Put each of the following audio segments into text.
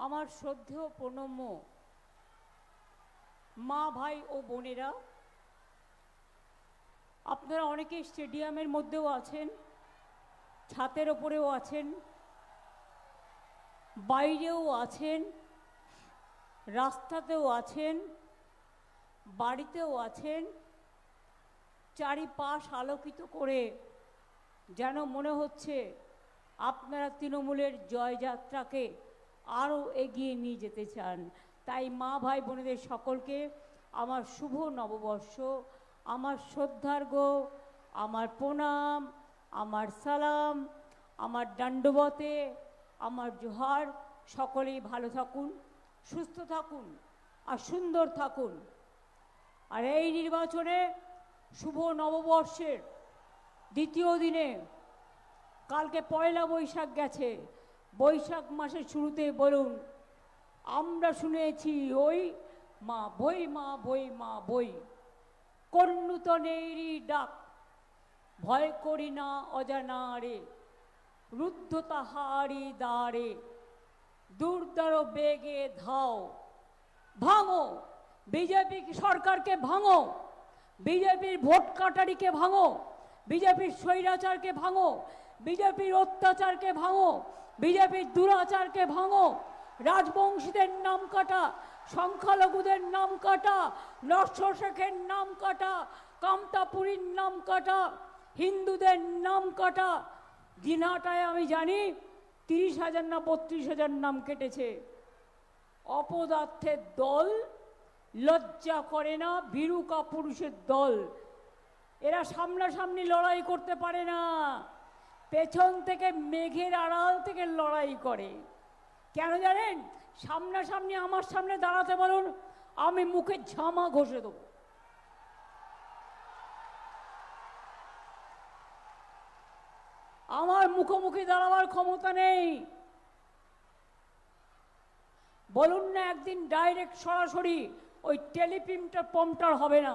আমার শ্রদ্ধেয় প্রণম্য মা ভাই ও বোনেরা, আপনারা অনেকে স্টেডিয়ামের মধ্যেও আছেন, ছাতের ওপরেও আছেন, বাইরেও আছেন, রাস্তাতেও আছেন, বাড়িতেও আছেন। চারিপাশ আলোকিত করে যেন মনে হচ্ছে আপনারা তৃণমূলের জয়যাত্রাকে আরও এগিয়ে নিয়ে যেতে চান। তাই মা ভাই বোনেদের সকলকে আমার শুভ নববর্ষ, আমার শ্রদ্ধার্ঘ্য, আমার প্রণাম, আমার সালাম, আমার দণ্ডবতে, আমার জোহার। সকলেই ভালো থাকুন, সুস্থ থাকুন আর সুন্দর থাকুন। আর এই নির্বাচনে শুভ নববর্ষের দ্বিতীয় দিনে কালকে পয়লা বৈশাখ গেছে, বৈশাখ মাসের শুরুতে বলুন, আমরা শুনেছি ওই মা বই মা বই মা বই, কর্ণুতনেরই ডাক, ভয় করি না অজানারে, রুদ্ধ তাহারি দ্বারে, দুর্দার বেগে ধাও, ভাঙো বিজেপি সরকারকে, ভাঙো বিজেপির ভোট কাটারিকে, ভাঙো বিজেপির স্বৈরাচারকে, ভাঙো বিজেপির অত্যাচারকে, ভাঙো বিজেপির দুরাচারকে, ভাঙো রাজবংশীদের নাম কাটা, সংখ্যালঘুদের নাম কাটা, নরসর শেখের নাম কাটা, কামতাপুরীর নাম কাটা, হিন্দুদের নাম কাটা। দিনহাটায় আমি জানি 30,000 না 32,000 নাম কেটেছে। অপদার্থের দল, লজ্জা করে না, ভীরু কাপুরুষের দল। এরা সামনাসামনি লড়াই করতে পারে না, পেছন থেকে মেঘের আড়াল থেকে লড়াই করে। কেন জানেন? সামনাসামনি আমার সামনে দাঁড়াতে বলুন, আমি মুখে ঝামা ঘষে দেবো। আমার মুখোমুখি দাঁড়াবার ক্ষমতা নেই। বলুন না একদিন ডাইরেক্ট সরাসরি ওই টেলিপ্রিন্টার পম্পটার হবে না,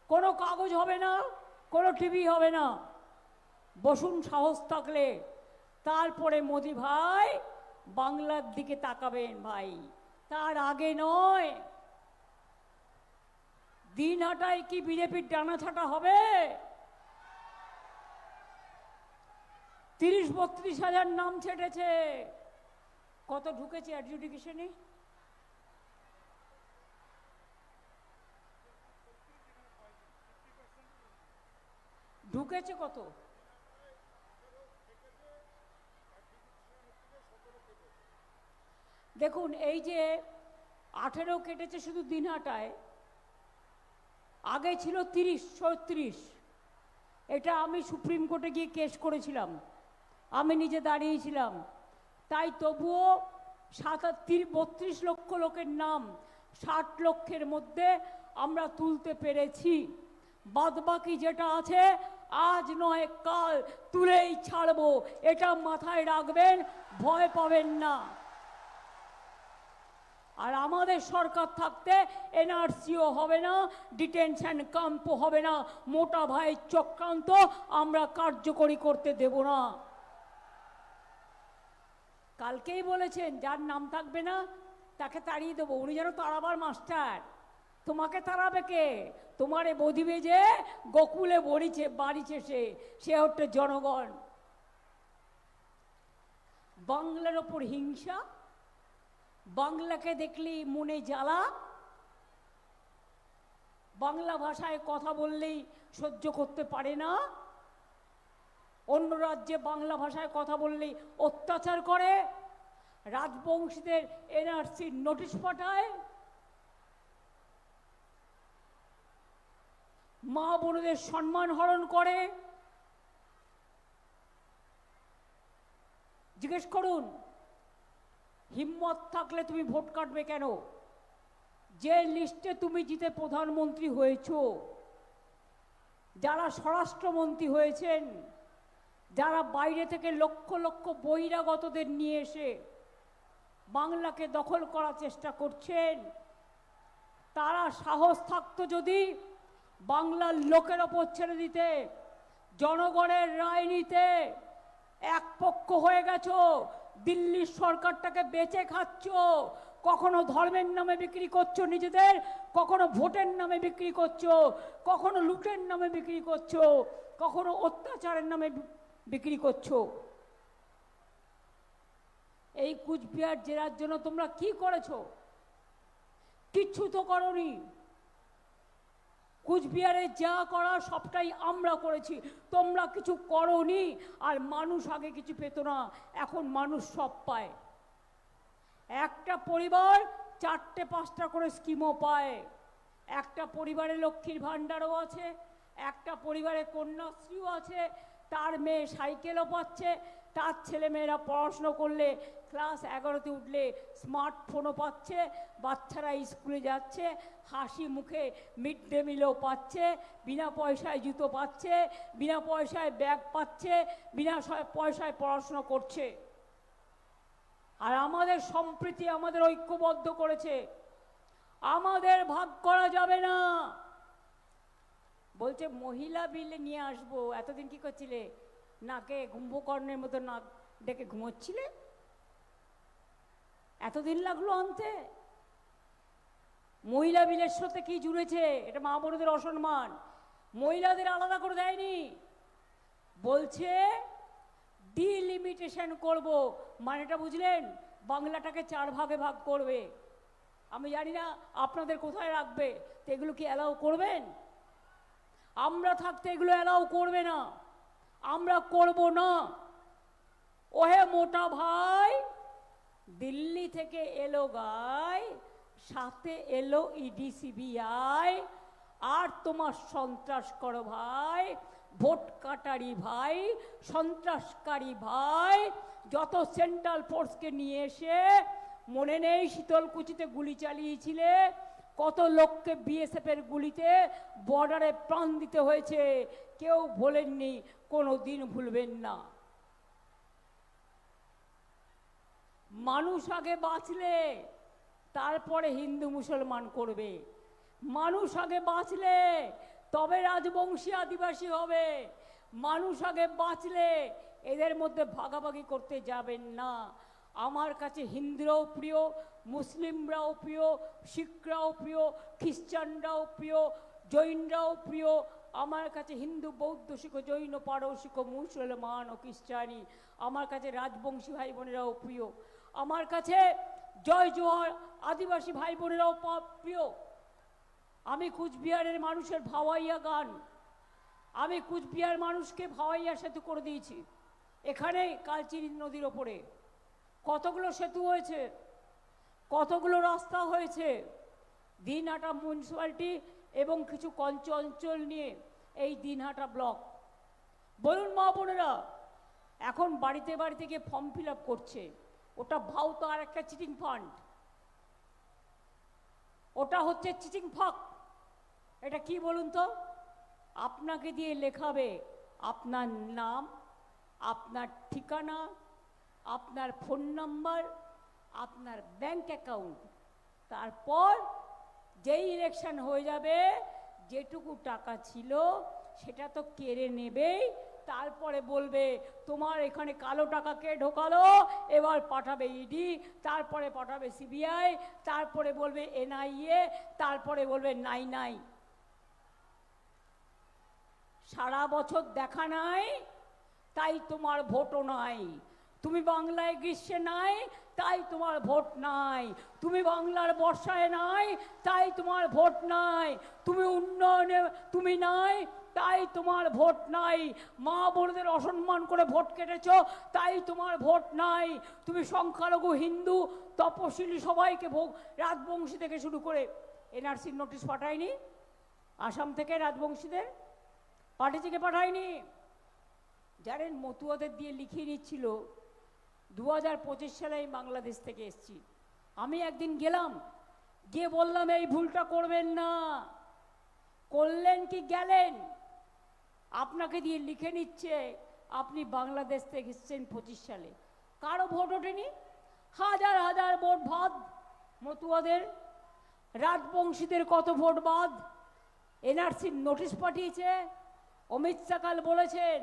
কোনো কাগজ হবে না, কোনো টিভি হবে না। বসুন সাহস থাকলে, তারপরে মোদি ভাই বাংলার দিকে তাকাবেন ভাই, তার আগে নয়। দিনহাটায় কি বিজেপির ডানা ছাটা হবে? 30-32,000 নাম ছেটেছে। কত ঢুকেছে অ্যাডজুডিকেশনে? ঢুকেছে কত? দেখুন, এই যে 18 কেটেছে শুধু দিনহাটায়, আগে ছিল 30-36। এটা আমি সুপ্রিম কোর্টে গিয়ে কেস করেছিলাম, আমি নিজে দাঁড়িয়েছিলাম। তাই তবুও 32 লক্ষ লোকের নাম 60 লক্ষের মধ্যে আমরা তুলতে পেরেছি। বাদবাকি যেটা আছে আজ নয় কাল তুলেই ছাড়বো, এটা মাথায় রাখবেন, ভয় পাবেন না। আর আমাদের সরকার থাকতে এনআরসিও হবে না, ডিটেনশন ক্যাম্পও হবে না, মোটা ভাই চক্রান্ত আমরা কার্যকরী করতে দেব না। কালকেই বলেছেন যার নাম থাকবে না তাকে তাড়িয়ে দেবো। উনি যেন তাড়াবার মাস্টার। তোমাকে তাড়াবে কে? তোমারে বধিবে যে গোকুলে বাড়িছে সে হচ্ছে জনগণ। বাংলার ওপর হিংসা, বাংলাকে দেখলি মনে জ্বালা, বাংলা ভাষায় কথা বললেই সহ্য করতে পারে না, অন্য রাজ্যে বাংলা ভাষায় কথা বললেই অত্যাচার করে, রাজবংশীদের এনআরসির নোটিশ পাঠায়, মা বোনদের সম্মান হরণ করে। জিজ্ঞেস করুন, হিম্মত থাকলে তুমি ভোট কাটবে কেন? যে লিস্টে তুমি জিতে প্রধানমন্ত্রী হয়েছ, যারা স্বরাষ্ট্রমন্ত্রী হয়েছেন, যারা বাইরে থেকে লক্ষ লক্ষ বহিরাগতদের নিয়ে এসে বাংলাকে দখল করার চেষ্টা করছেন, তারা সাহস থাকতো যদি বাংলার লোকের ওপর ছেড়ে দিতে, জনগণের রায় নিতে। এক পক্ষ হয়ে গেছো, দিল্লির সরকারটাকে বেচে খাচ্ছ, কখনো ধর্মের নামে বিক্রি করছো নিজেদের, কখনো ভোটের নামে বিক্রি করছো, কখনো লুটের নামে বিক্রি করছো, কখনো অত্যাচারের নামে বিক্রি করছো। এই কুচবিহার জেলার জন্য তোমরা কি করেছো? কিচ্ছু তো করনি। কুচবিহারে যা করা সবটাই আমরা করেছি, তোমরা কিছু করনি। আর মানুষ আগে কিছু পেত না, এখন মানুষ সব পায়। একটা পরিবার 4টে 5টা করে স্কিমও পায়। একটা পরিবারে লক্ষ্মীর ভাণ্ডারও আছে, একটা পরিবারে কন্যাশ্রীও আছে, তার মেয়ে সাইকেলও পাচ্ছে, তার ছেলেমেয়েরা পড়াশুনো করলে ক্লাস 11তে উঠলে স্মার্টফোনও পাচ্ছে, বাচ্চারা স্কুলে যাচ্ছে হাসি মুখে, মিড ডে মিলও পাচ্ছে, বিনা পয়সায় জুতো পাচ্ছে, বিনা পয়সায় ব্যাগ পাচ্ছে, বিনা পয়সায় পড়াশুনো করছে। আর আমাদের সম্প্রীতি আমাদের ঐক্যবদ্ধ করেছে, আমাদের ভাগ করা যাবে না। বলছে মহিলা বিলে নিয়ে আসবো। এতদিন কি করছিলে? নাকে কুম্ভকর্ণের মতো নাক ডেকে ঘুমোচ্ছিলে? এতদিন লাগলো আনতে? মহিলা বিলের সাথে কি জুড়েছে? এটা মা বোনদের অসম্মান। মহিলাদের আলাদা করে দেয়নি, বলছে ডিলিমিটেশন করব। মানেটা বুঝলেন? বাংলাটাকে 4 ভাগে ভাগ করবে। আমি জানি না আপনাদের কোথায় রাখবে, তো এগুলো কি অ্যালাউ করবেন? আমরা থাকতে এগুলো অ্যালাউ করবে না, আমরা করব না। ওহে মোটা ভাই, দিল্লি থেকে এলো গাই, সাথে এলো ইডি সিবিআই, আর তোমার সন্ত্রাস করো ভাই, ভোট কাটারি ভাই, সন্ত্রাসকারী ভাই, যত সেন্ট্রাল ফোর্সকে নিয়ে এসে, মনে নেই শীতলকুচিতে গুলি চালিয়েছিলে? কত লোককে বিএসএফ এর গুলিতে বর্ডারে প্রাণ দিতে হয়েছে, কেউ ভোলেননি, কোনো দিন ভুলবেন না। মানুষ আগে বাঁচলে তারপরে হিন্দু মুসলমান করবে। মানুষ আগে বাঁচলে তবে রাজবংশী আদিবাসী হবে। মানুষ আগে বাঁচলে এদের মধ্যে ভাগাভাগি করতে যাবেন না। আমার কাছে হিন্দুরাও প্রিয়, মুসলিমরাও প্রিয়, শিখরাও প্রিয়, খ্রিস্টানরাও প্রিয়, জৈনরাও প্রিয়। আমার কাছে হিন্দু, বৌদ্ধ, শিখ, জৈন, পারসিক, মুসলমান ও খ্রিস্টানি, আমার কাছে রাজবংশী ভাই বোনেরাও প্রিয়। আমার কাছে জয় জোহার আদিবাসী ভাই বোনেরাও প্রিয়। আমি কুচবিহারের মানুষের ভাওয়াইয়া গান, আমি কুচবিহার মানুষকে ভাওয়াইয়া সেতু করে দিয়েছি। এখানে কালচিনি নদীর ওপরে কতগুলো সেতু হয়েছে, কতগুলো রাস্তা হয়েছে। দিনহাটা মিউনিসিপ্যালিটি এবং কিছু কঞ্চ অঞ্চল নিয়ে এই দিনহাটা ব্লক। বলুন মা বোনেরা, এখন বাড়িতে বাড়িতে গিয়ে ফর্ম ফিল আপ করছে। ওটা ভাও তো আর একটা চিটিং ফান্ড, ওটা হচ্ছে চিটিং ফাঁক। এটা কি বলুন তো? আপনাকে দিয়ে লেখাবে আপনার নাম, আপনার ঠিকানা, আপনার ফোন নাম্বার, আপনার ব্যাংক অ্যাকাউন্ট। তারপর যেই ইলেকশন হয়ে যাবে, যেটুকু টাকা ছিল সেটা তো কেড়ে নেবেই। তারপরে বলবে তোমার এখানে কালো টাকা কে ঢোকালো, এবার পাঠাবে ইডি, তারপরে পাঠাবে সিবিআই, তারপরে বলবে এনআইএ, তারপরে বলবে নাই নাই। সারা বছর দেখা নাই, তাই তোমার ভোটও নাই। তুমি বাংলায় গ্রীষ্মে নাই, তাই তোমার ভোট নাই। তুমি বাংলার বর্ষায় নাই, তাই তোমার ভোট নাই। তুমি উন্নয়নে তুমি নাই, তাই তোমার ভোট নাই। মা বোনদের অসম্মান করে ভোট কেটেছ, তাই তোমার ভোট নাই। তুমি সংখ্যালঘু হিন্দু তপশিলি সবাইকে রাজবংশী থেকে শুরু করে এনআরসির নোটিশ পাঠায়নি? আসাম থেকে রাজবংশীদের পার্টি থেকে পাঠায়নি? জানেন মতুয়াদের দিয়ে লিখিয়ে নিচ্ছিল 2025 সালে আমি বাংলাদেশ থেকে এসেছি। আমি একদিন গেলাম, গিয়ে বললাম এই ভুলটা করবেন না। করলেন কি গেলেন? আপনাকে দিয়ে লিখে নিচ্ছে আপনি বাংলাদেশ থেকে এসেছেন 25 সালে। কারো ভোট ওঠেনি, হাজার হাজার ভোট বাদ। মতুয়াদের, রাজবংশীদের কত ভোট বাদ। এনআরসির নোটিশ পাঠিয়েছে। অমিত শাহ কাল বলেছেন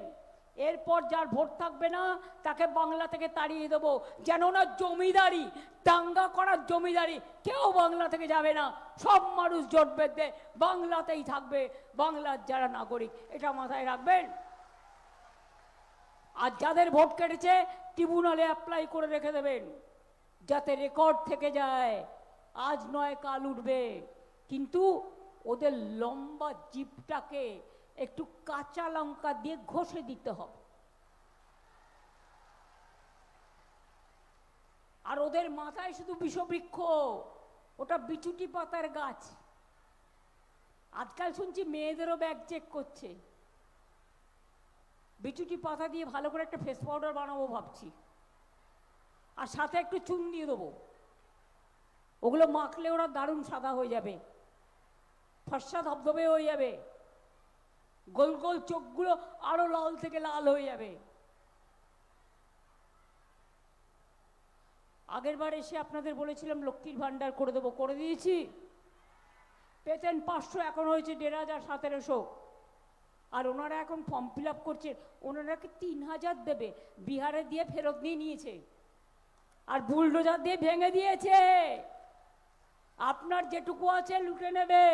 এরপর যার ভোট থাকবে না তাকে বাংলা থেকে তাড়িয়ে দেবো, যেন না জমিদারি, দাঙ্গা করার জমিদারি কেউ বাংলা থেকে যাবে না, সব মানুষ জোট বেঁধে বাংলাতেই থাকবে, বাংলার যারা নাগরিক, এটা মাথায় রাখবেন। আর যাদের ভোট কেটেছে ট্রিবিউনালে অ্যাপ্লাই করে রেখে দেবেন, যাতে রেকর্ড থেকে যায়, আজ নয় কাল উঠবে। কিন্তু ওদের লম্বা জিপটাকে একটু কাঁচা লঙ্কা দিয়ে ঘষে দিতে হবে। আর ওদের মাথায় শুধু বিষবৃক্ষ, ওটা বিচুটি পাতার গাছ। আজকাল শুনছি মেয়েদেরও ব্যাগ চেক করছে, বিচুটি পাতা দিয়ে ভালো করে একটা ফেস পাউডার বানাবো ভাবছি, আর সাথে একটু চুন দিয়ে দেবো, ওগুলো মাখলে ওরা দারুণ সাদা হয়ে যাবে, ফর্সা ধবধবে হয়ে যাবে, গোল গোল চোখগুলো আরো লাল থেকে লাল হয়ে যাবে। আগের বার এসে আপনাদের বলেছিলাম লক্ষ্মীর ভান্ডার করে দেবো, করে দিয়েছি। পেতেন 500, এখন হয়েছে 1500-1700। আর ওনারা এখন ফর্ম ফিল আপ করছে, ওনারা কি 3000 দেবে, বিহারে দিয়ে ফেরত নিয়ে নিয়েছে, আর বুলডোজার দিয়ে ভেঙে দিয়েছে। আপনার যেটুকু আছে লুটে নেবে,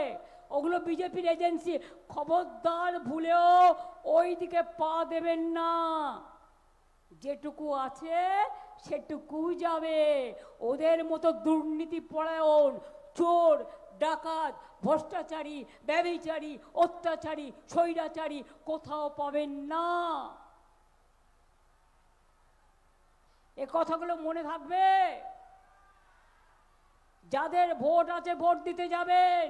ওগুলো বিজেপির এজেন্সি। খবরদার ভুলেও ওই দিকে পা দেবেন না, যেটুকু আছে সেটুকু যাবে। ওদের মতো দুর্নীতি পরায়ণ, চোর, ডাকাত, ভ্রষ্টাচারী, ব্যভিচারী, অত্যাচারী, স্বৈরাচারী কোথাও পাবেন না। এ কথাগুলো মনে থাকবে। যাদের ভোট আছে ভোট দিতে যাবেন,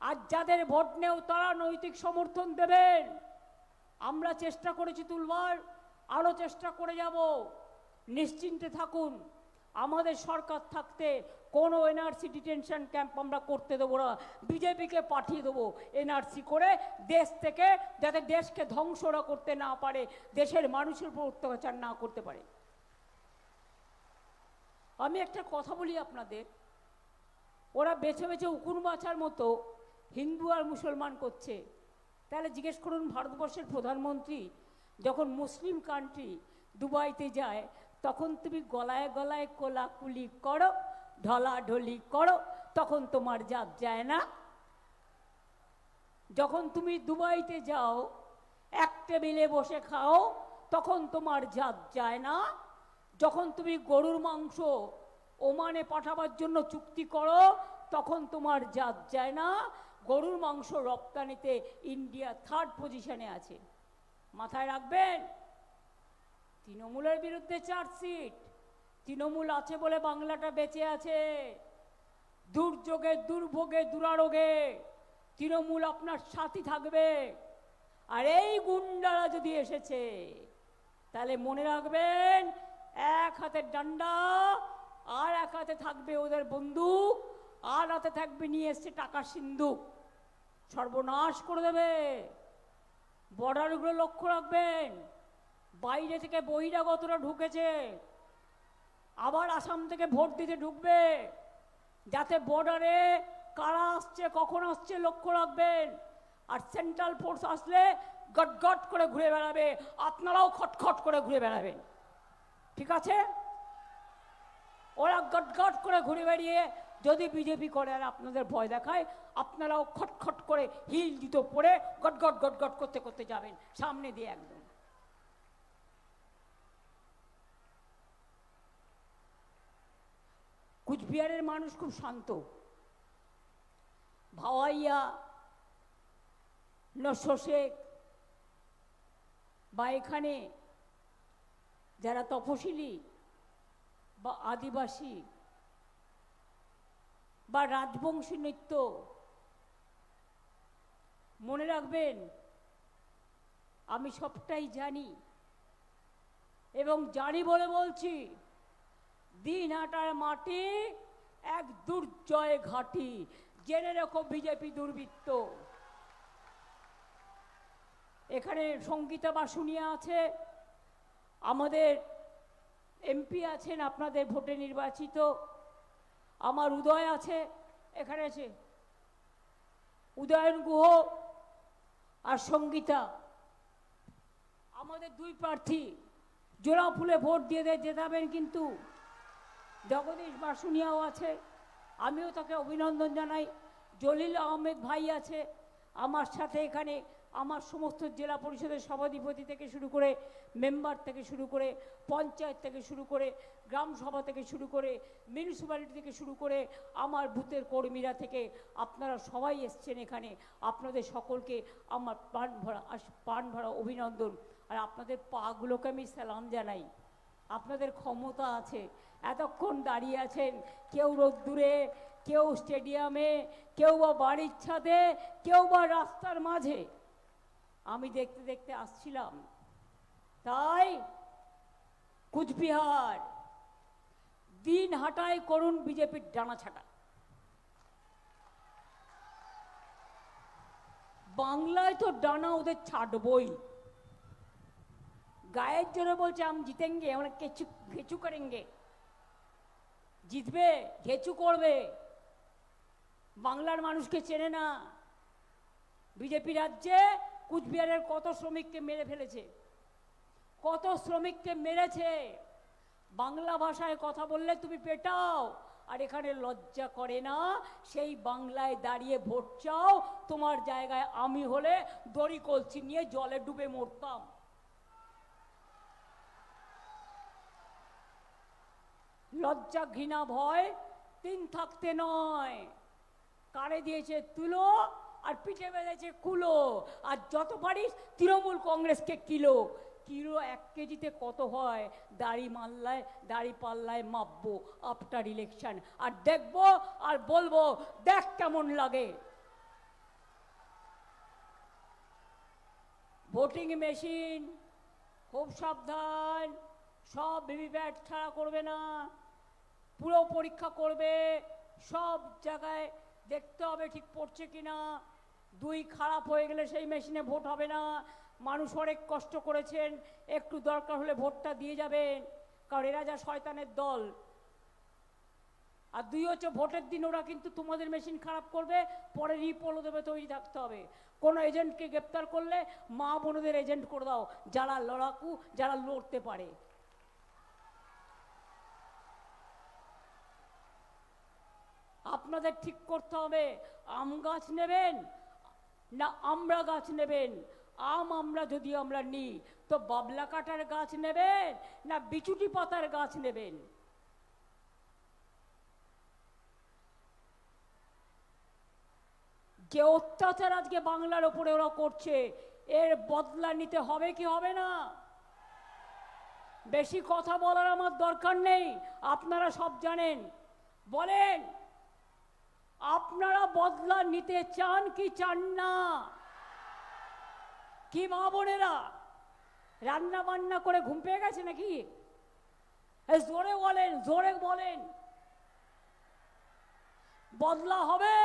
আর যাদের ভোট নেও তারা নৈতিক সমর্থন দেবেন। আমরা চেষ্টা করেছি তুলবার, আরো চেষ্টা করে যাব। নিশ্চিন্তে থাকুন, আমাদের সরকার থাকতে কোনো এনআরসি ডিটেনশন ক্যাম্প আমরা করতে দেবো না। বিজেপিকে পাঠিয়ে দেবো এনআরসি করে দেশ থেকে, যাতে দেশকে ধ্বংসরা করতে না পারে, দেশের মানুষের উপর অত্যাচার না করতে পারে। আমি একটা কথা বলি আপনাদের, ওরা বেছে বেছে উকুন বাছার মতো হিন্দু আর মুসলমান করছে। তাহলে জিজ্ঞেস করুন, ভারতবর্ষের প্রধানমন্ত্রী যখন মুসলিম কান্ট্রি দুবাইতে যায়, তখন তুমি গলায় গলায় কোলাকুলি করো, ঢলাঢলি করো, তখন তোমার জাত যায় না? যখন তুমি দুবাইতে যাও, এক টেবিলে বসে খাও, তখন তোমার জাত যায় না? যখন তুমি গরুর মাংস ওমানে পাঠাবার জন্য চুক্তি করো, তখন তোমার জাত যায় না? গরুর মাংস রপ্তানিতে ইন্ডিয়া 3rd পজিশনে আছে, মাথায় রাখবেন। তৃণমূলের বিরুদ্ধে চার্জশিট, তৃণমূল আছে বলে বাংলাটা বেঁচে আছে। দুর্যোগে, দুর্ভোগে, দুরারোগে তৃণমূল আপনার সাথী থাকবে। আর এই গুন্ডারা যদি এসেছে, তাহলে মনে রাখবেন, এক হাতে ডান্ডা, আর এক হাতে থাকবে ওদের বন্দুক, আর হাতে থাকবে নিয়ে এসছে টাকার সিন্ধুক, সর্বনাশ করে দেবে। বর্ডারগুলো লক্ষ্য রাখবেন, বাইরে থেকে বহিরাগতরা ঢুকেছে, আবার আসাম থেকে ভোট দিতে ঢুকবে, যাতে বর্ডারে কারা আসছে, কখন আসছে লক্ষ্য রাখবেন। আর সেন্ট্রাল ফোর্স আসলে গটগট করে ঘুরে বেড়াবে, আপনারাও খটখট করে ঘুরে বেড়াবেন, ঠিক আছে? ওরা গটগট করে ঘুরে বেরিয়ে যদি বিজেপি করে আর আপনাদের ভয় দেখায়, আপনারাও খটখট করে হিল জুতো পরে গটগট গটগট করতে করতে যাবেন সামনে দিয়ে একদম। কুচবিহারের মানুষ খুব শান্ত। ভাওয়াইয়া, নশোশেখ বা এখানে যারা তপশিলি বা আদিবাসী বা রাজবংশী নৃত্য, মনে রাখবেন, আমি সবটাই জানি এবং জানি বলে বলছি, দিনহাটার মাটি এক দুর্জয় ঘাঁটি, জেনে রেখো বিজেপি দুর্বৃত্ত। এখানে সঙ্গীতা বাসুনিয়া আছে, আমাদের এমপি আছেন আপনাদের ভোটে নির্বাচিত, আমার উদয় আছে, এখানে আছে উদয়ন গুহ আর সঙ্গীতা, আমাদের দুই প্রার্থী জোড়া ফুলে ভোট দিয়ে জেতাবেন, কিন্তু জগদীশ বাসুনিয়াও আছে, আমিও তাকে অভিনন্দন জানাই। জলিল আহমেদ ভাই আছে আমার সাথে এখানে, আমার সমস্ত জেলা পরিষদের সভাধিপতি থেকে শুরু করে, মেম্বার থেকে শুরু করে, পঞ্চায়েত থেকে শুরু করে, গ্রাম সভা থেকে শুরু করে, মিউনিসিপ্যালিটি থেকে শুরু করে, আমার বুথের কর্মীরা থেকে আপনারা সবাই এসছেন এখানে। আপনাদের সকলকে আমার প্রাণ ভরা অভিনন্দন। আর আপনাদের পাগুলোকে আমি সালাম জানাই। আপনাদের ক্ষমতা আছে, এতক্ষণ দাঁড়িয়ে আছেন, কেউ রোদ্দুরে, কেউ স্টেডিয়ামে, কেউ বা বাড়ির ছাদে, কেউ বা রাস্তার মাঝে। আমি দেখতে দেখতে আসছিলাম, তাই কুচবিহার দিন হাঁটাই করুন বিজেপির ডানা ছাটা। বাংলায় তো ডানা ওদের ছাড়বই। গায়ের জোরে বলছে আম জিতেঙ্গে, আমরা ঘেচু করেঙ্গে। জিতবে, ঘেচু করবে। বাংলার মানুষকে চেনে না। বিজেপি রাজ্যে কুচবিহারের কত শ্রমিককে মেরে ফেলেছে, কত শ্রমিককে মেরেছে। বাংলা ভাষায় কথা বললে তুমি পেটাও, আর এখানে লজ্জা করে না। সেই বাংলায় দাঁড়িয়ে ভোট চাও। তোমার জায়গায় আমি হলে দড়ি কলসি নিয়ে জলে ডুবে মরতাম। লজ্জা ঘৃণা ভয় তিন থাকতে নয়। কারে দিয়েছে তুলো আর পিঠে বেঁধেছে কুলো। আর যত পারিস তৃণমূল কংগ্রেসকে কিলো। কিলো 1 কেজিতে কত হয় দাড়ি পাল্লায় মাপবো আফটার ইলেকশন। আর দেখবো আর বলবো দেখ কেমন লাগে। ভোটিং মেশিন খুব সাবধান, সব ভিভিপ্যাট ছাড়া করবে না, পুরো পরীক্ষা করবে। সব জায়গায় দেখতে হবে ঠিক পড়ছে কিনা। 2 খারাপ হয়ে গেলে সেই মেশিনে ভোট হবে না। মানুষ অনেক কষ্ট করেছেন, একটু দরকার হলে ভোটটা দিয়ে যাবেন, কারণ এরা যা শয়তানের দল। আর 2 হচ্ছে ভোটের দিন ওরা কিন্তু তোমাদের মেশিন খারাপ করবে, পরে রিপোলও দেবে, তৈরি থাকতে হবে। কোনো এজেন্টকে গ্রেপ্তার করলে মা বোনদের এজেন্ট করে দাও, যারা লড়াকু, যারা লড়তে পারে। আপনাদের ঠিক করতে হবে আম গাছ নেবেন না আমড়া গাছ নেবেন। আমরা যদি আমরা নিই তো বাবলা কাটার গাছ নেবেন না বিচুটি পাতার গাছ নেবেন। যে অত্যাচার আজকে বাংলার উপরে ওরা করছে, এর বদলা নিতে হবে কি হবে না? বেশি কথা বলার আমার দরকার নেই, আপনারা সব জানেন। বলেন, আপনারা বদলা নিতে চান কি চান না? কি মা বোনেরা, রান্না বান্না করে ঘুম পেয়ে গেছে নাকি? জোরে বলেন, জোরে বলেন। বদলা হবে,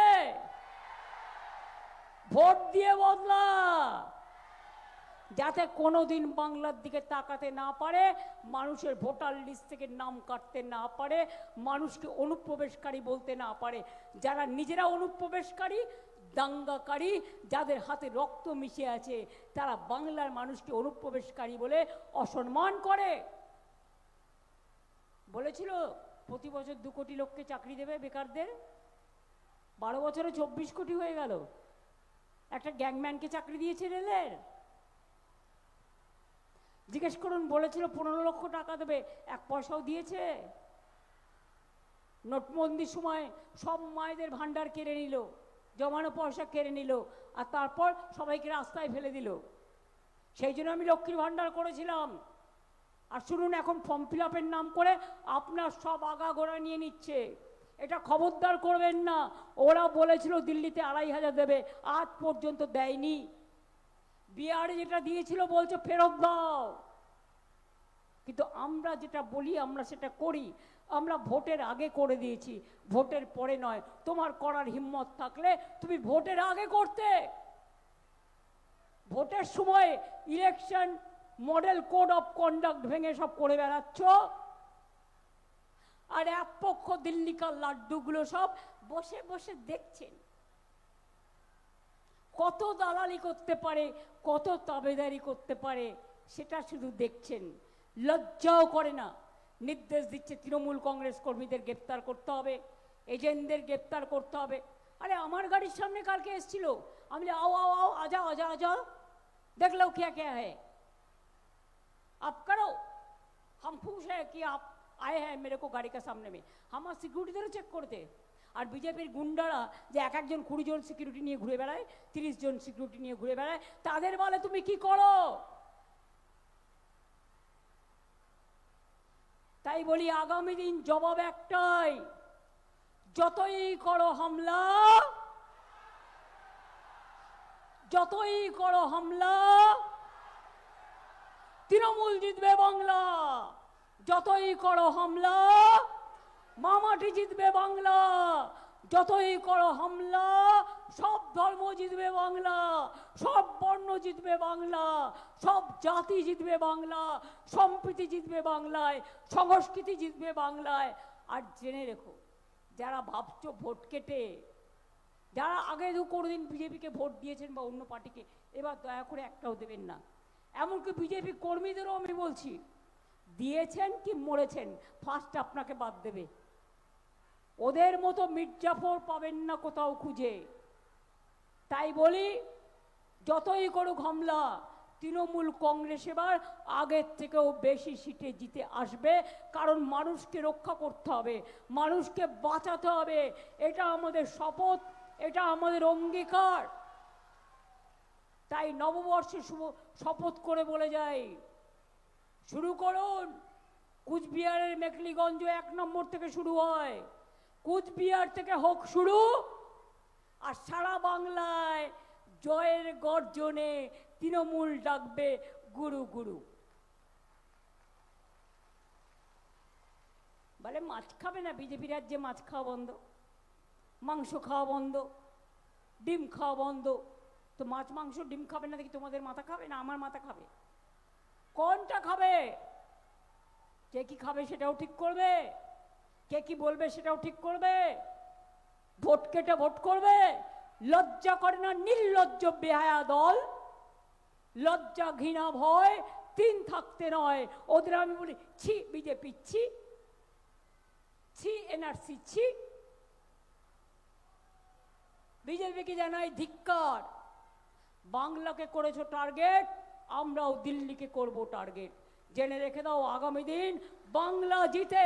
ভোট দিয়ে বদলা। যাতে কোনোদিন বাংলার দিকে তাকাতে না পারে, মানুষের ভোটার লিস্ট থেকে নাম কাটতে না পারে, মানুষকে অনুপ্রবেশকারী বলতে না পারে। যারা নিজেরা অনুপ্রবেশকারী, দাঙ্গাকারী, যাদের হাতে রক্ত মিশে আছে, তারা বাংলার মানুষকে অনুপ্রবেশকারী বলে অসম্মান করে। বলেছিল প্রতি বছর 2 কোটি লোককে চাকরি দেবে বেকারদের। 12 বছরে 24 কোটি হয়ে গেল। একটা গ্যাংম্যানকে চাকরি দিয়েছে রেলের। জিজ্ঞেস করুন, বলেছিল 15 লক্ষ টাকা দেবে, 1 পয়সাও দিয়েছে? নোটবন্দির সময় সব মায়েদের ভান্ডার কেড়ে নিল, জমানো পয়সা কেড়ে নিল, আর তারপর সবাইকে রাস্তায় ফেলে দিল। সেই জন্য আমি লক্ষ্মীর ভান্ডার করেছিলাম। আর শুনুন, এখন ফর্ম ফিল আপের নাম করে আপনার সব আগাগোড়া নিয়ে নিচ্ছে। এটা খবরদার করবেন না। ওরা বলেছিল দিল্লিতে 2,500 দেবে, আজ পর্যন্ত দেয়নি। বিহারে যেটা দিয়েছিল বলছে ফেরত দাও। কিন্তু আমরা যেটা বলি আমরা সেটা করি। আমরা ভোটের আগে করে দিয়েছি, ভোটের পরে নয়। তোমার করার হিম্মত থাকলে তুমি ভোটের আগে করতে। ভোটের সময় election model code of conduct ভেঙে সব করে বেড়াচ্ছ। আর এক পক্ষ দিল্লিকার লাড্ডুগুলো সব বসে বসে দেখছেন কত দালালি করতে পারে, কত তাবেদারি করতে পারে। সেটা শুধু দেখছেন, লজ্জাও করে না। নির্দেশ দিচ্ছে তৃণমূল কংগ্রেস কর্মীদের গ্রেপ্তার করতে হবে, এজেন্টদের গ্রেপ্তার করতে হবে। আরে আমার গাড়ির সামনে কালকে এসেছিল, আমি आओ आओ आओ आ जाओ आ जाओ आ जाओ, देख लो क्या क्या है, आप करो। हम खुश है कि आप आए हैं मेरे को गाड़ी के सामने में, আমার সিকিউরিটিদেরও চেক করতে। আর বিজেপির গুন্ডারা যে এক একজন 20 জন সিকিউরিটি নিয়ে ঘুরে বেড়ায়, 30 জন সিকিউরিটি নিয়ে ঘুরে বেড়ায়, তাদের বলে তুমি কি করো। তাই বলি আগামী দিন জবাব একটাই, যতই করো হামলা, যতই করো হামলা, তৃণমূল জিতবে বাংলা। যতই করো হামলা, মামাটি জিতবে বাংলা। যতই করো হামলা, সব ধর্ম জিতবে বাংলা, সব বর্ণ জিতবে বাংলা, সব জাতি জিতবে বাংলা, সম্প্রীতি জিতবে বাংলায়, সংস্কৃতি জিতবে বাংলায়। আর জেনে রেখো, যারা ভাবছো ভোট কেটে, যারা আগে কোনোদিন বিজেপিকে ভোট দিয়েছেন বা অন্য পার্টিকে, এবার দয়া করে একটাও দেবেন না। এমনকি বিজেপি কর্মীদেরও আমি বলছি, দিয়েছেন কি মরেছেন, ফার্স্ট আপনাকে বাদ দেবে। ওদের মতো মির্জাফর পাবেন না কোথাও খুঁজে। তাই বলি, যতই করুক হামলা, তৃণমূল কংগ্রেস এবার আগের থেকেও বেশি সিটে জিতে আসবে। কারণ মানুষকে রক্ষা করতে হবে, মানুষকে বাঁচাতে হবে, এটা আমাদের শপথ, এটা আমাদের অঙ্গীকার। তাই নববর্ষে শপথ করে বলে যাই, শুরু করুন। কুচবিহারের মেখলিগঞ্জ 1 নম্বর থেকে শুরু হয়, কুচবিহার থেকে হোক শুরু। আর সারা বাংলায় জয়ের গর্জনে তৃণমূল ডাকবে গুরু গুরু। বলে মাছ খাবে না, বিজেপি রাজ্যে মাছ খাওয়া বন্ধ, মাংস খাওয়া বন্ধ, ডিম খাওয়া বন্ধ। তো মাছ মাংস ডিম খাবে না দেখি তোমাদের মাথা খাবে না আমার মাথা খাবে? কোনটা খাবে? কে কি খাবে সেটাও ঠিক করবে, কে কি বলবে সেটাও ঠিক করবে। ভোট কেটে ভোট করবে। লজ্জা করে না নির্লজ্জ বেহায়া দল? লজ্জা ঘৃণা ভয় 3 থাকতে নয়। ওদের আমি বলি ছি বিজেপি, ছি ছি এনআরসি, ছি। বিজেপিকে জানাই ধিক্কার। বাংলাকে করেছো টার্গেট, আমরাও দিল্লিকে করব টার্গেট। জেনে রেখে দাও, আগামী দিন বাংলা জিতে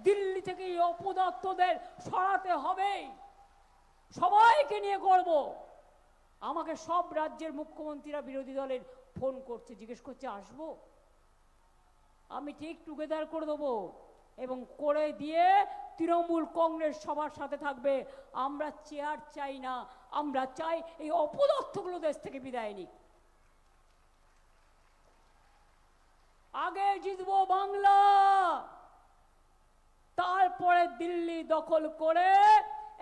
দিল্লি থেকে এই অপদার্থদের সরাতে হবে। সবাইকে নিয়ে করব। আমাকে সব রাজ্যের মুখ্যমন্ত্রীরা বিরোধী দলের ফোন করছে, জিজ্ঞেস করছে আসবো। আমি ঠিক টুগেদার করে দেবো এবং করে দিয়ে তৃণমূল কংগ্রেস সবার সাথে থাকবে। আমরা চেয়ার চাই না, আমরা চাই এই অপদার্থগুলো দেশ থেকে বিদায় নিক। আগে জিতবো বাংলা, তারপরে দিল্লি দখল করে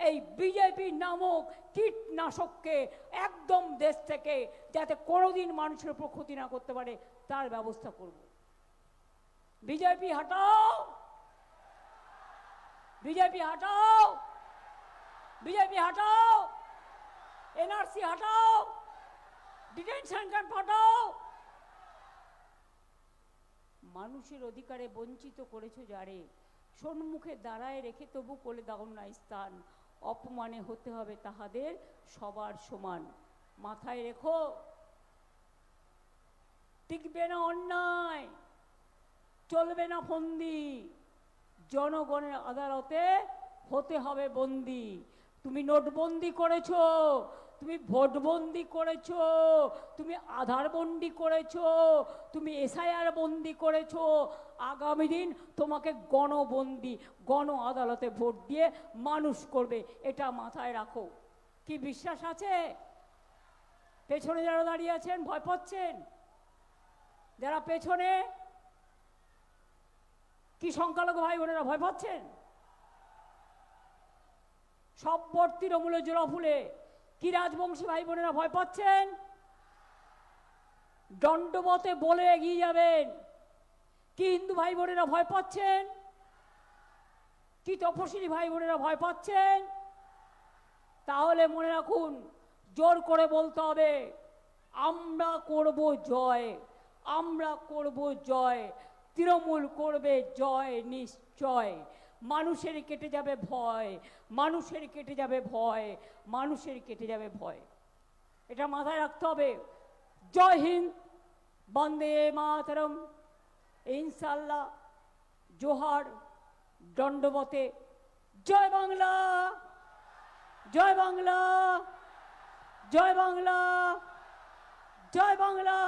এই বিজেপি নামক কীটনাশককে একদম দেশ থেকে যাতে কোনোদিন মানুষের উপর ক্ষতি না করতে পারে তার ব্যবস্থা করব। বিজেপি হটাও, বিজেপি হটাও, বিজেপি হটাও, এনআরসি হটাও, ডিটেনশন ক্যাম্প হটাও। মানুষের অধিকারে বঞ্চিত করেছো যারে, সম্মুখে দাঁড়ায় রেখে তবু কোলে দাও না স্থান। অপমানে হতে হবে তাহাদের সবার সমান। মাথায় রেখো, টিকবে না অন্যায়, চলবে না ফন্দি। জনগণের আদালতে হতে হবে বন্দি। তুমি নোটবন্দি করেছো, তুমি ভোটবন্দি করেছো, তুমি আধার বন্দি করেছো, তুমি এসআইআর বন্দি করেছো। আগামী দিন তোমাকে গণবন্দি, গণ আদালতে ভোট দিয়ে মানুষ করবে, এটা মাথায় রাখো। কি বিশ্বাস আছে? পেছনে যারা দাঁড়িয়ে আছেন ভয় পাচ্ছেন? যারা পেছনে কি সংখ্যালঘু ভাই বোনেরা ভয় পাচ্ছেন? সব ভোট তৃণমূলের জোড়া ফুলে। কি রাজবংশী ভাই বোনেরা ভয় পাচ্ছেন? দণ্ডবতে বলে এগিয়ে যাবেন। কি হিন্দু ভাই বোনেরা ভয় পাচ্ছেন? কি তপশিলি ভাই বোনেরা ভয় পাচ্ছেন? তাহলে মনে রাখুন, জোর করে বলতে হবে আমরা করব জয়, আমরা করব জয়, তৃণমূল করবে জয় নিশ্চয়। মানুষের কেটে যাবে ভয়, মানুষের কেটে যাবে ভয়, মানুষের কেটে যাবে ভয়। এটা মাথায় রাখতে হবে। জয় হিন্দ, বন্দে মাতরম, ইনশাল্লাহ, জোহার, দণ্ডবতে। জয় বাংলা, জয় বাংলা, জয় বাংলা, জয় বাংলা।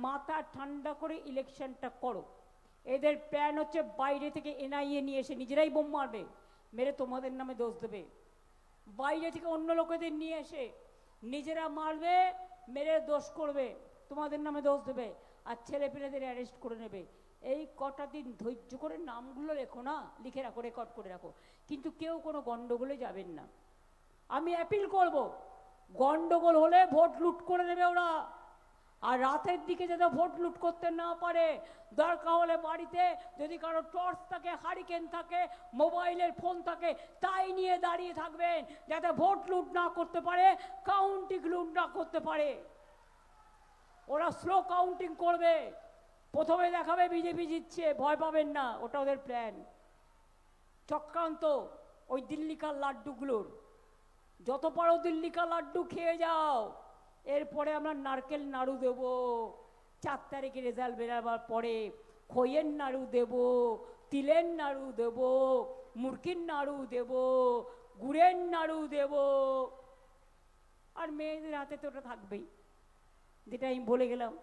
মাথা ঠান্ডা করে ইলেকশনটা করো। এদের প্ল্যান হচ্ছে বাইরে থেকে এনআইএ নিয়ে এসে নিজেরাই বোম মারবে, মেরে তোমাদের নামে দোষ দেবে। বাইরে থেকে অন্য লোকেদের নিয়ে এসে নিজেরা মারবে, মেরে দোষ করবে, তোমাদের নামে দোষ দেবে, আর ছেলে পেলেদের অ্যারেস্ট করে নেবে। এই কটা দিন ধৈর্য করে নামগুলো লেখো না, লিখে রাখো, রেকর্ড করে রাখো, কিন্তু কেউ কোনো গন্ডগোলে যাবেন না। আমি অ্যাপিল করব, গন্ডগোল হলে ভোট লুট করে নেবে ওরা। আর রাতের দিকে যাতে ভোট লুট করতে না পারে, দরকার হলে বাড়িতে যদি কারো টর্চ থাকে, হারিকেন থাকে, মোবাইলের ফোন থাকে, তাই নিয়ে দাঁড়িয়ে থাকবেন, যাতে ভোট লুট না করতে পারে, কাউন্টিং লুট না করতে পারে। ওরা স্লো কাউন্টিং করবে, প্রথমে দেখাবে বিজেপি জিতছে, ভয় পাবেন না, ওটা ওদের প্ল্যান, চক্রান্ত। ওই দিল্লিকার লাড্ডুগুলোর, যত পারো দিল্লিকার লাড্ডু খেয়ে যাও, এরপরে আমরা নারকেল নাড়ু দেব। 4 তারিখে রেজাল্ট বেরাবার পরে খইয়ের নাড়ু দেব, তিলের নাড়ু দেব, মুরগির নাড়ু দেব, গুড়ের নাড়ু দেব। আর মেয়েদের হাতে তো ওটা থাকবেই, যেটা আমি বলে গেলাম।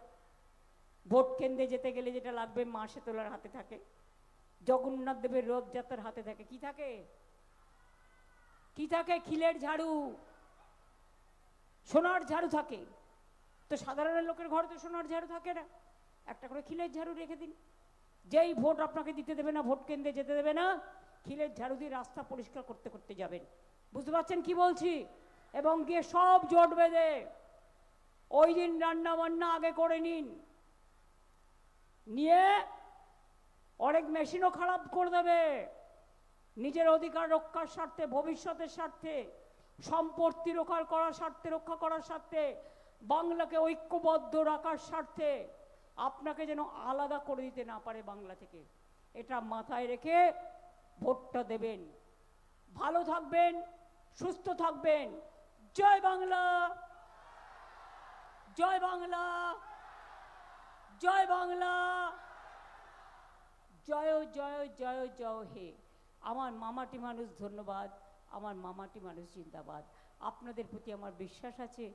ভোট কেন্দ্রে যেতে গেলে যেটা লাগবে, মা তোলার হাতে থাকে, জগন্নাথ দেবের রথযাত্রার হাতে থাকে। কি থাকে? কি থাকে? খিলের ঝাড়ু, সোনার ঝাড়ু থাকে। তো সাধারণ লোকের ঘরে তো সোনার ঝাড়ু থাকে না, একটা করে খিলের ঝাড়ু রেখে দিন। যেই ভোট আপনাকে দিতে দেবে না, ভোট কেন্দ্রে যেতে দেবে না, খিলের ঝাড়ু দিয়ে রাস্তা পরিষ্কার করতে করতে যাবেন। বুঝতে পারছেন কি বলছি? এবং গিয়ে সব জোট বেঁধে ওই দিন রান্না বান্না আগে করে নিন, নিয়ে অনেক মেশিনও খারাপ করে দেবে। নিজের অধিকার রক্ষার স্বার্থে, ভবিষ্যতের স্বার্থে, সম্পত্তি রক্ষা করার স্বার্থে, রক্ষা করার স্বার্থে, বাংলাকে ঐক্যবদ্ধ রাখার স্বার্থে, আপনাকে যেন আলাদা করে দিতে না পারে বাংলা থেকে, এটা মাথায় রেখে ভোটটা দেবেন। ভালো থাকবেন, সুস্থ থাকবেন। জয় বাংলা, জয় বাংলা, জয় বাংলা, জয় জয় জয় জয় হে। আমার মামাটি মানুষ ধন্যবাদ, আমার মামাটি মানুষ জিন্দাবাদ। আপনাদের প্রতি আমার বিশ্বাস আছে,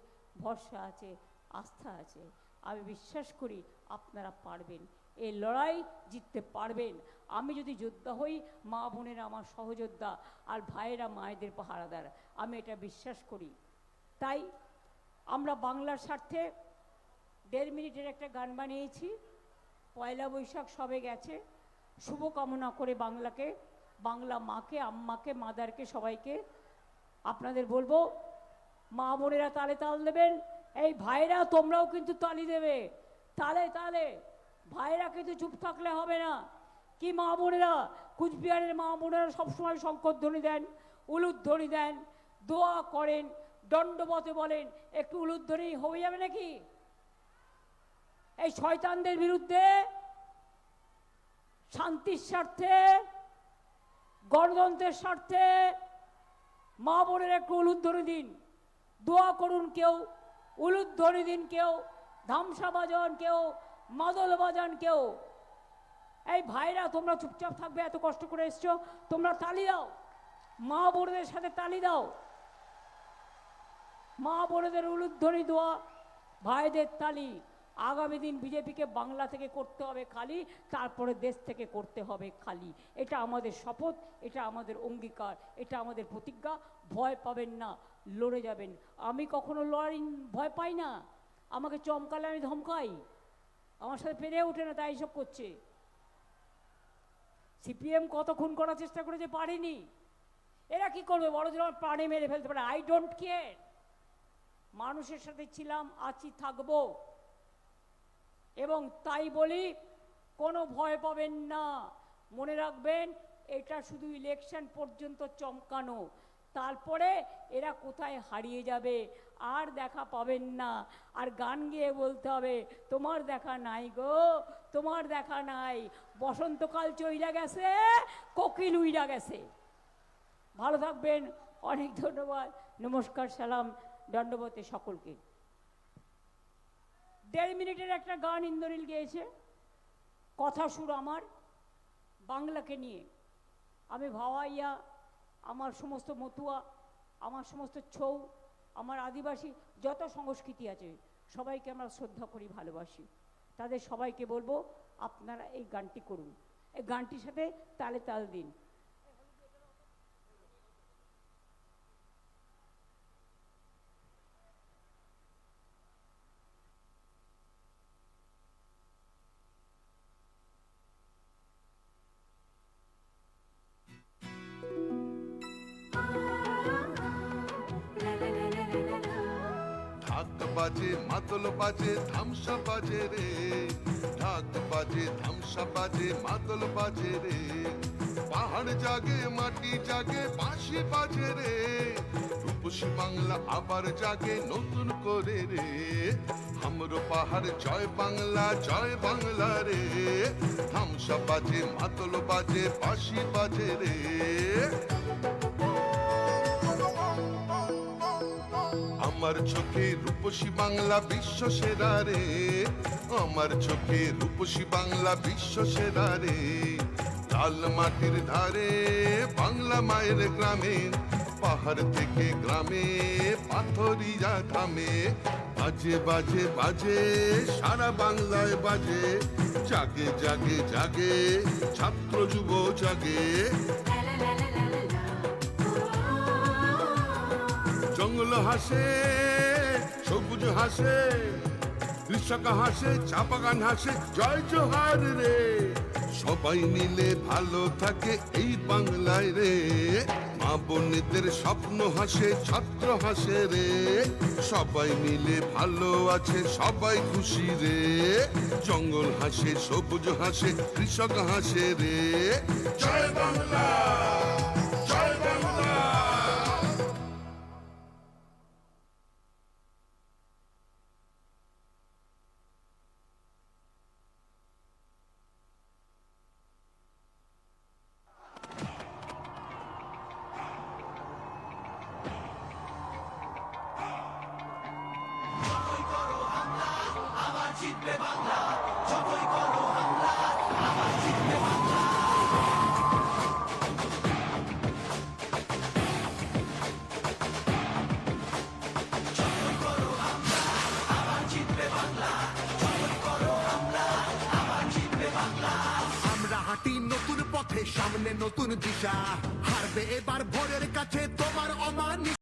ভরসা আছে, আস্থা আছে। আমি বিশ্বাস করি আপনারা পারবেন, এই লড়াই জিততে পারবেন। আমি যদি যোদ্ধা হই, মা বোনেরা আমার সহযোদ্ধা, আর ভাইয়েরা মায়েদের পাহারাদার, আমি এটা বিশ্বাস করি। তাই আমরা বাংলার স্বার্থে 1.5 মিনিটের একটা গান বানিয়েছি। পয়লা বৈশাখ সবে গেছে, শুভকামনা করে বাংলাকে, বাংলা মাকে, আম্মাকে, মাদারকে, সবাইকে আপনাদের বলবো, মা বোনেরা তালে তাল দেবেন। এই ভাইরা তোমরাও কিন্তু তালি দেবে, তালে তালে। ভাইরা কিন্তু চুপ থাকলে হবে না। কি মা বোনেরা, কুচবিহারের মা বোনেরা সবসময় শঙ্করধ্বনি দেন, উলুধ্বনি দেন, দোয়া করেন, দণ্ডবতে বলেন। একটু উলুধ্বনি হয়ে যাবে নাকি? এই শয়তানদের বিরুদ্ধে, শান্তির স্বার্থে, গণতন্ত্রের স্বার্থে মা বোনের একটু উলুধ্বনি দিন, দোয়া করুন। কেউ উলুধ্বনি দিন, কেউ ধামসা বাজান, কেউ মাদল বাজান, কেউ। এই ভাইরা তোমরা চুপচাপ থাকবে, এত কষ্ট করে এসছো, তোমরা তালি দাও, মা বোনদের সাথে তালি দাও। মা বোনদের উলুধ্বনি, দোয়া, ভাইদের তালি। আগামী দিন বিজেপিকে বাংলা থেকে করতে হবে খালি, তারপরে দেশ থেকে করতে হবে খালি। এটা আমাদের শপথ, এটা আমাদের অঙ্গীকার, এটা আমাদের প্রতিজ্ঞা। ভয় পাবেন না, লড়ে যাবেন। আমি কখনো লড়াই ভয় পাই না, আমাকে চমকালে আমি ধমকাই, আমার সাথে পেরে ওঠে না, তাই সব করছে। সিপিএম কত খুন করার চেষ্টা করেছে, পারেনি। এরা কি করবে? বড় জোর প্রাণে মেরে ফেলতে পারে, আই ডোন্ট কেয়ার। মানুষের সাথে ছিলাম, আছি, থাকবো। এবং তাই বলি, কোনো ভয় পাবেন না। মনে রাখবেন, এটা শুধু ইলেকশন পর্যন্ত চমকানো, তারপরে এরা কোথায় হারিয়ে যাবে আর দেখা পাবেন না। আর গান গেয়ে বলতে হবে, তোমার দেখা নাই গো, তোমার দেখা নাই, বসন্তকাল চইলা গেছে, কোকিল উইরা গেছে। ভালো থাকবেন, অনেক ধন্যবাদ, নমস্কার, সালাম, দণ্ডবতে সকলকে। 1.5 মিনিটের একটা গান ইন্দ্রনীল গেয়েছে, কথা সুর আমার, বাংলাকে নিয়ে। আমি ভাওয়াইয়া, আমার সমস্ত মতুয়া, আমার সমস্ত ছৌ, আমার আদিবাসী যত সংস্কৃতি আছে সবাইকে আমরা শ্রদ্ধা করি, ভালোবাসি। তাদের সবাইকে বলবো আপনারা এই গানটি করুন, এই গানটির সাথে তালে তাল দিন। বাজে মাদল বাজে ধামসা বাজে রে, ঢাক বাজে ধামসা বাজে মাদল বাজে রে, পাহাড় জাগে মাটি জাগে বাঁশি বাজে রে, রূপসী বাংলা আবার জাগে নতুন করে রে, হামরো পাহাড় জয় বাংলা রে, ধামসা বাজে মাদল বাজে বাঁশি বাজে রে। আমার চোখে রূপসী বাংলা বিশ্ব সেরা রে, আমার চোখে রূপসী বাংলা বিশ্ব সেরা রে, লাল মাটির ধারে বাংলা মায়ের গ্রামে, পাহাড় থেকে গ্রামে পাথরিয়া থামে, বাজে বাজে বাজে সারা বাংলায় বাজে, জাগে জাগে জাগে ছাত্র যুব জাগে, জঙ্গল হাসে সবুজ হাসে, কৃষক হাসে চা বাগান হাসে, জয় জোহার রে, সবাই মিলে ভালো থাকে এই বাংলায় রে, মা বোনেদের স্বপ্ন হাসে ছাত্র হাসে রে, সবাই মিলে ভালো আছে সবাই খুশি রে, জঙ্গল হাসে সবুজ হাসে কৃষক হাসে রে, জয় বাংলা জয় বাংলা। নতুন পথে সামনে নতুন দিশা, হারবে এবার ভোরের কাছে।